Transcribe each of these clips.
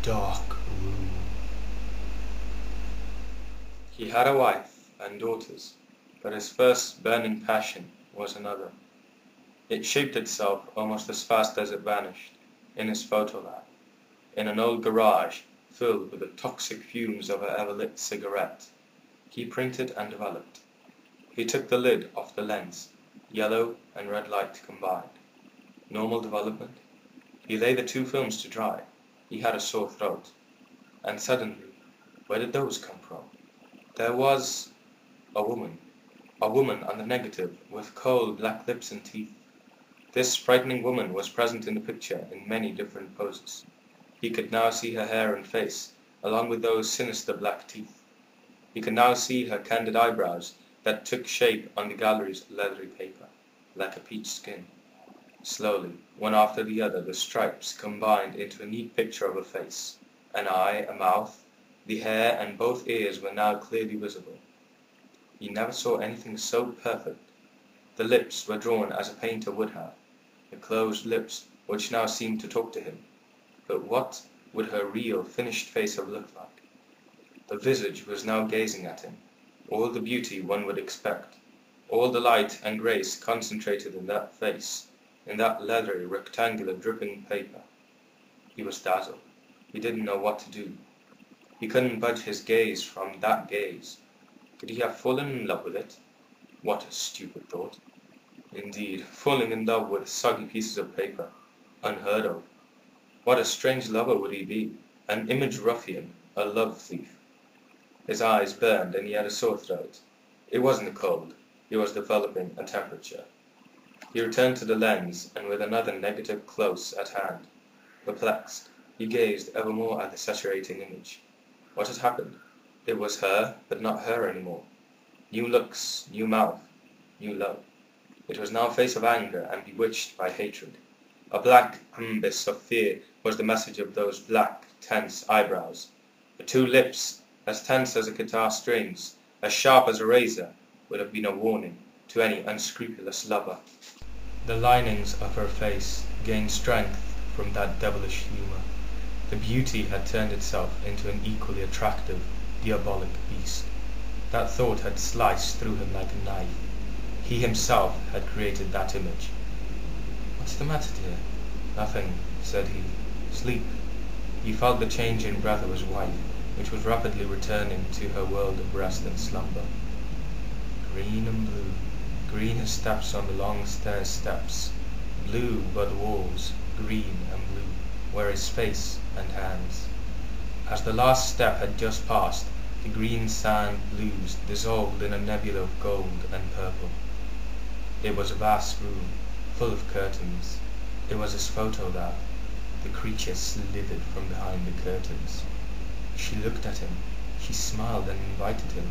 dark room. He had a wife and daughters, but his first burning passion was another. It shaped itself almost as fast as it vanished, in his photo lab, in an old garage filled with the toxic fumes of a ever-lit cigarette. He printed and developed. He took the lid off the lens, yellow and red light combined. Normal development. He lay the two films to dry. He had a sore throat. And suddenly, where did those come from? There was a woman on the negative, with cold black lips and teeth. This frightening woman was present in the picture in many different poses. He could now see her hair and face, along with those sinister black teeth. He could now see her candid eyebrows that took shape on the gallery's leathery paper, like a peach skin. Slowly, one after the other, the stripes combined into a neat picture of a face. An eye, a mouth, the hair and both ears were now clearly visible. He never saw anything so perfect. The lips were drawn as a painter would have, the closed lips which now seemed to talk to him. But what would her real, finished face have looked like? The visage was now gazing at him, all the beauty one would expect, all the light and grace concentrated in that face, in that leathery, rectangular, dripping paper. He was dazzled. He didn't know what to do. He couldn't budge his gaze from that gaze. Could he have fallen in love with it? What a stupid thought. Indeed, falling in love with soggy pieces of paper. Unheard of. What a strange lover would he be? An image ruffian, a love thief. His eyes burned and he had a sore throat. It wasn't a cold. He was developing a temperature. He returned to the lens, and with another negative close at hand, perplexed, he gazed evermore at the saturating image. What had happened? It was her, but not her anymore. New looks, new mouth, new love. It was now a face of anger and bewitched by hatred. A black abyss of fear was the message of those black, tense eyebrows. The two lips, as tense as a guitar strings, as sharp as a razor, would have been a warning to any unscrupulous lover. The linings of her face gained strength from that devilish humour. The beauty had turned itself into an equally attractive, diabolic beast. That thought had sliced through him like a knife. He himself had created that image. "What's the matter, dear?" "Nothing," said he. "Sleep." He felt the change in breath of his wife, which was rapidly returning to her world of rest and slumber. Green and blue. Green his steps on the long stair steps. Blue were the walls, green and blue were his face and hands. As the last step had just passed, the green sand blues dissolved in a nebula of gold and purple. It was a vast room, full of curtains. It was his photo lab. The creature slithered from behind the curtains. She looked at him. She smiled and invited him.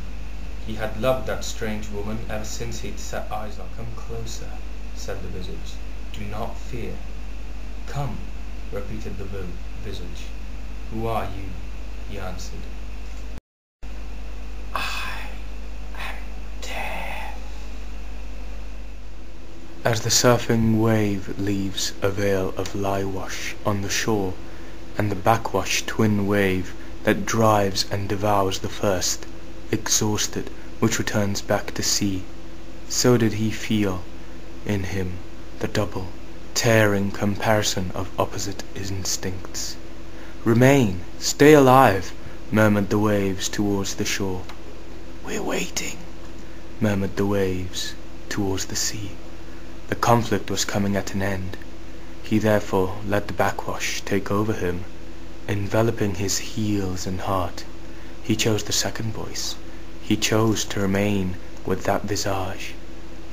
He had loved that strange woman ever since he'd set eyes on her. "Come closer," said the visage. "Do not fear." "Come," repeated the visage. "Who are you?" he answered. "I am death." As the surfing wave leaves a veil of lie-wash on the shore, and the backwash twin wave that drives and devours the first, exhausted, which returns back to sea, so did he feel in him the double, tearing comparison of opposite instincts. "Remain, stay alive," murmured the waves towards the shore. "We're waiting," murmured the waves towards the sea. The conflict was coming at an end. He therefore let the backwash take over him, enveloping his heels and heart. He chose the second voice. He chose to remain with that visage.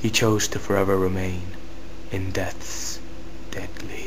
He chose to forever remain in death's deadly